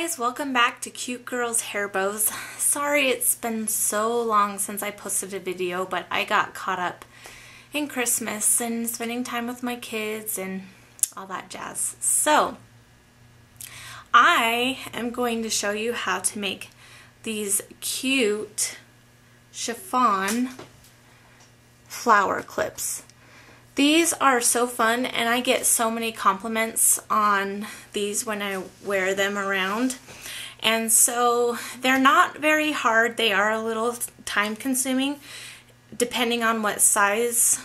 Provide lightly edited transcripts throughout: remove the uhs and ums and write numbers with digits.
guys, welcome back to Cute Girls Hair Bows. Sorry it's been so long since I posted a video, but I got caught up in Christmas and spending time with my kids and all that jazz. So I am going to show you how to make these cute chiffon flower clips. These are so fun, and I get so many compliments on these when I wear them around. And so they're not very hard. They are a little time consuming depending on what size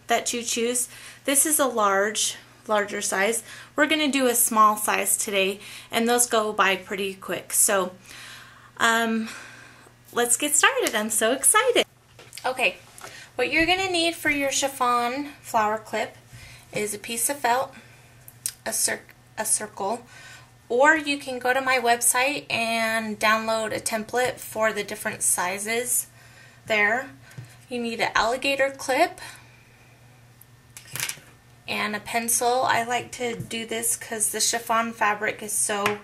that you choose. This is a larger size. We're going to do a small size today, and those go by pretty quick. So let's get started. I'm so excited. Okay. What you're going to need for your chiffon flower clip is a piece of felt, a circle, or you can go to my website and download a template for the different sizes there. You need an alligator clip and a pencil. I like to do this because the chiffon fabric is so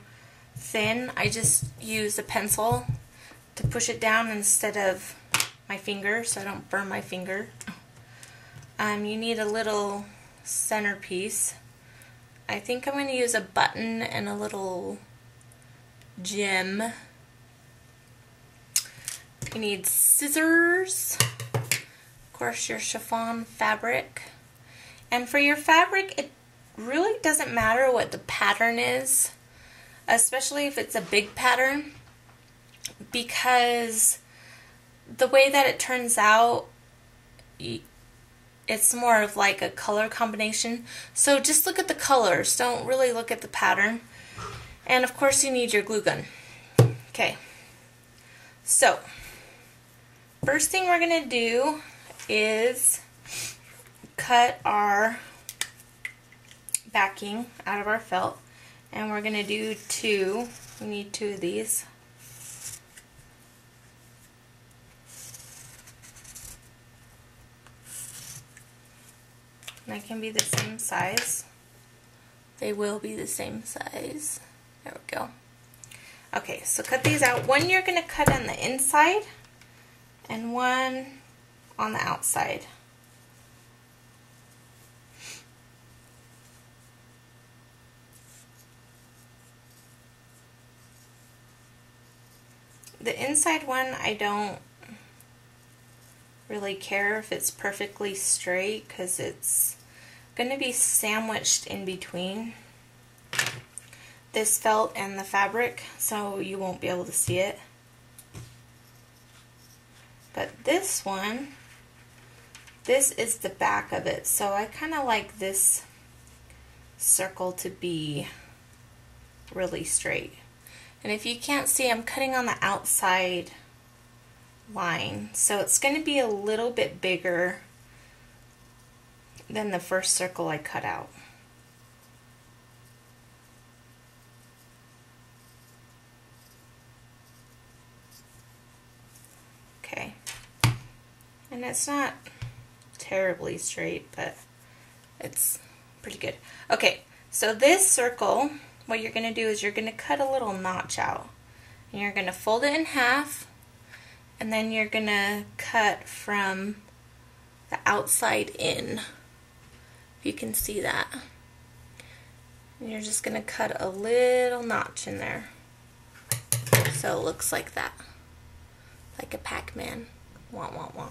thin. I just use a pencil to push it down instead of my finger so I don't burn my finger. You need a little centerpiece. I think I'm going to use a button and a little gem. You need scissors, of course your chiffon fabric, and for your fabric it really doesn't matter what the pattern is, especially if it's a big pattern, because the way that it turns out, it's more of like a color combination. So just look at the colors, don't really look at the pattern. And of course you need your glue gun. Okay, so first thing we're going to do is cut our backing out of our felt. And we're going to do two. We need two of these. And they can be the same size. They will be the same size. There we go. Okay, so cut these out. One you're going to cut on the inside and one on the outside. The inside one I don't really care if it's perfectly straight because it's going to be sandwiched in between this felt and the fabric, so you won't be able to see it. But this one, this is the back of it, so I kind of like this circle to be really straight. And if you can't see, I'm cutting on the outside line, so it's going to be a little bit bigger than the first circle I cut out. Okay, and it's not terribly straight, but it's pretty good. Okay, so this circle, what you're going to do is you're going to cut a little notch out, and you're going to fold it in half. And then you're going to cut from the outside in, if you can see that. And you're just going to cut a little notch in there. So it looks like that. Like a Pac-Man. Wah, wah, wah.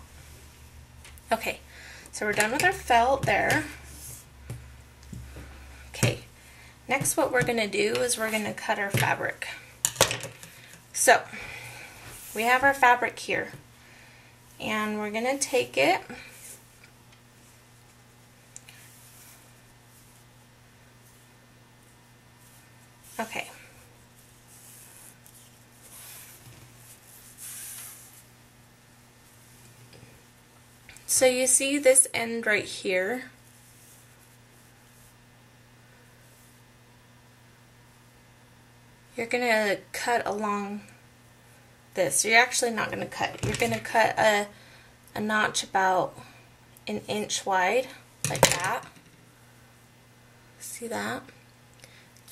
Okay, so we're done with our felt there. Okay, next what we're going to do is we're going to cut our fabric. So we have our fabric here, and we're going to take it okay. So you see this end right here? You're going to cut along this. You're actually not going to cut. You're going to cut a notch about an inch wide, like that. See that?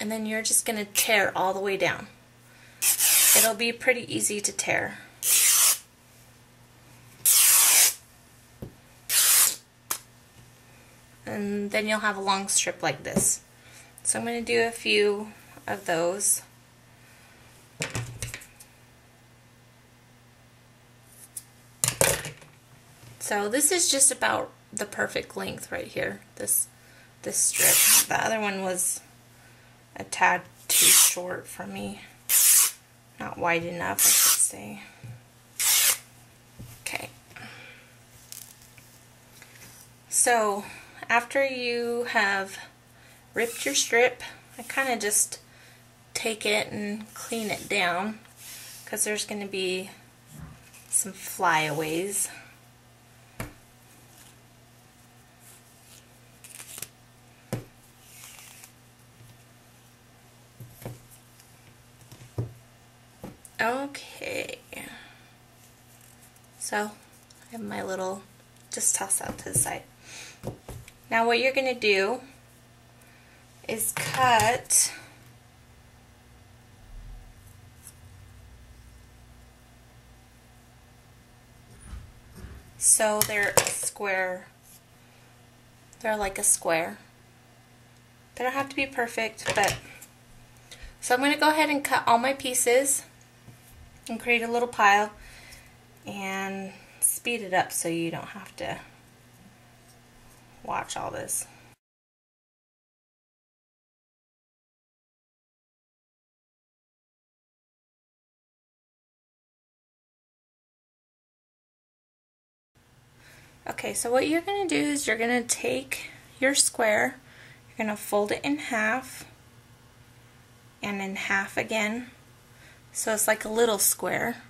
And then you're just going to tear all the way down. it'll be pretty easy to tear. And then you'll have a long strip like this. So I'm going to do a few of those. So this is just about the perfect length right here, this strip. The other one was a tad too short for me. Not wide enough, I should say. Okay. So after you have ripped your strip, I kind of just take it and clean it down because there's going to be some flyaways. Okay, so I have my little, just toss out to the side. Now what you're going to do is cut so they're a square, they're like a square. They don't have to be perfect, but so I'm going to go ahead and cut all my pieces and create a little pile and speed it up so you don't have to watch all this. Okay, so what you're going to do is you're going to take your square, you're going to fold it in half and in half again, so it's like a little square,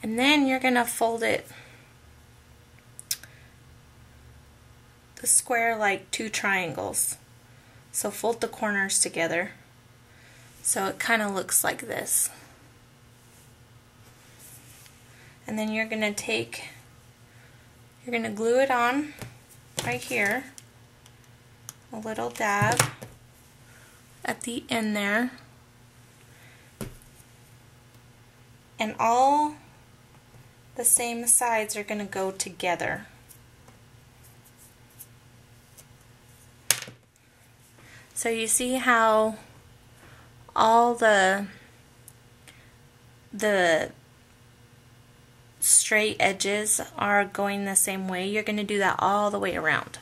and then you're going to fold it, the square, like two triangles. So fold the corners together so it kind of looks like this. And then you're going to take, you're going to glue it on right here, a little dab at the end there, and all the same sides are going to go together. So you see how all the straight edges are going the same way? You're going to do that all the way around.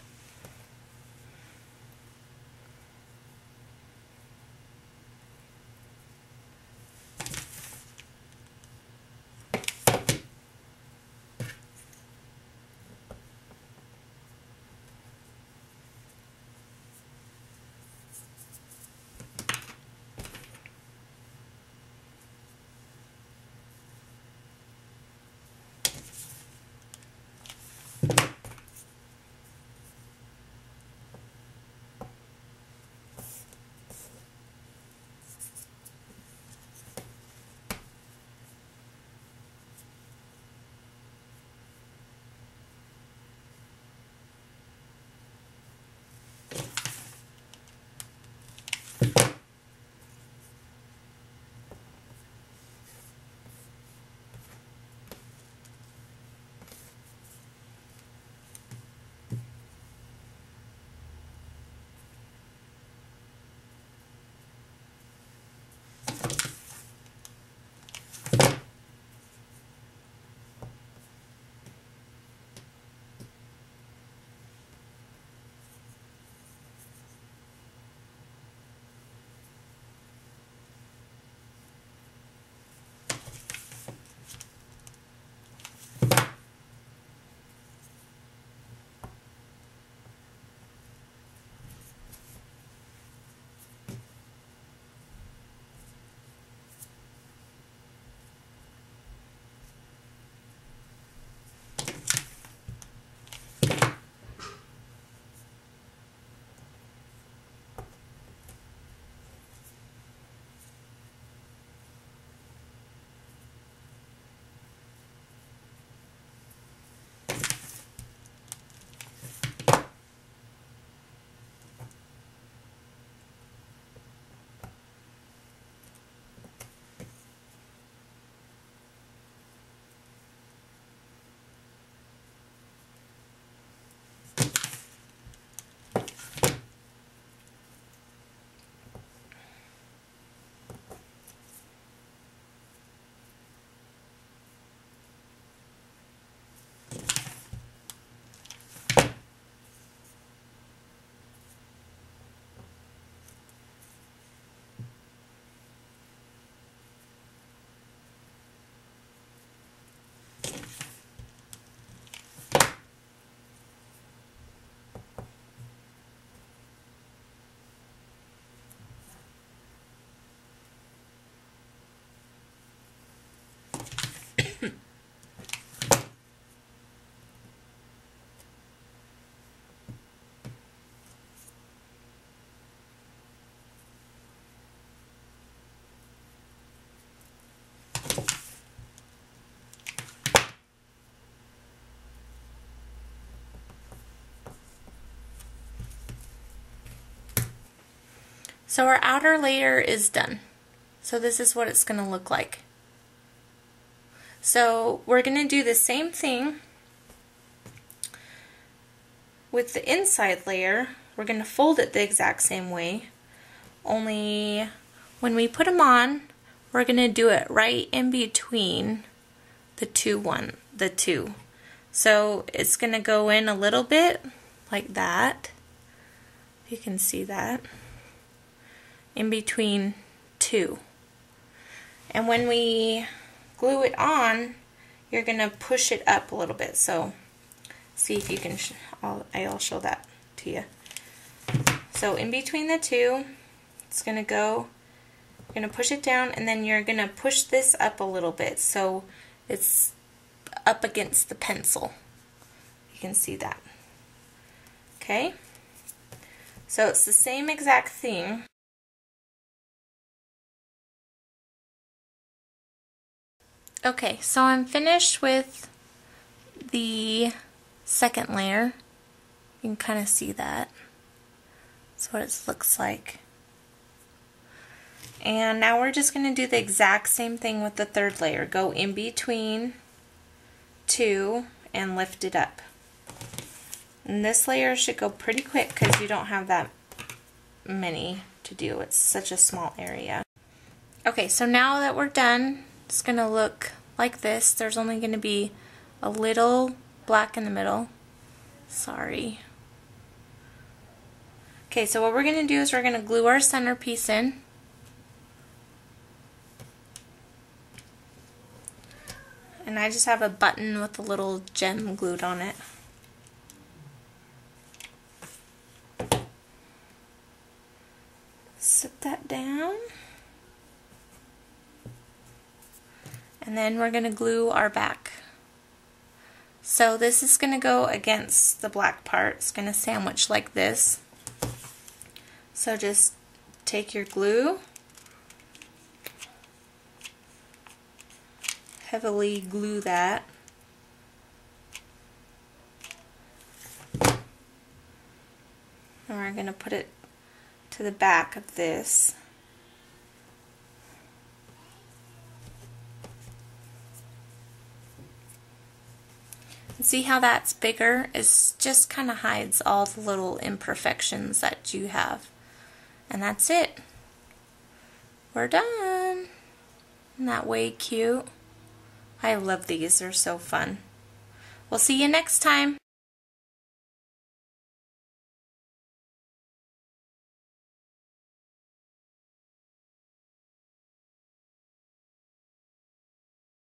So our outer layer is done. So this is what it's going to look like. So we're going to do the same thing with the inside layer. We're going to fold it the exact same way, only when we put them on, we're going to do it right in between the two. So it's going to go in a little bit like that. You can see that. In between two. And when we glue it on, you're going to push it up a little bit. So see if you can, I'll show that to you. So in between the two, it's going to go, you're going to push it down, and then you're going to push this up a little bit so it's up against the pencil. You can see that. Okay? So it's the same exact thing. Okay, so I'm finished with the second layer. You can kind of see that. That's what it looks like. And now we're just going to do the exact same thing with the third layer. Go in between two and lift it up. And this layer should go pretty quick because you don't have that many to do. It's such a small area. Okay, so now that we're done, it's going to look like this. There's only going to be a little black in the middle. Sorry. Okay, so what we're going to do is we're going to glue our centerpiece in. And I just have a button with a little gem glued on it. Set that down. And then we're going to glue our back. So this is going to go against the black part. It's going to sandwich like this. So just take your glue, heavily glue that. And we're going to put it to the back of this. And see how that's bigger? It just kind of hides all the little imperfections that you have. And that's it. We're done. Isn't that way cute? I love these. They're so fun. We'll see you next time.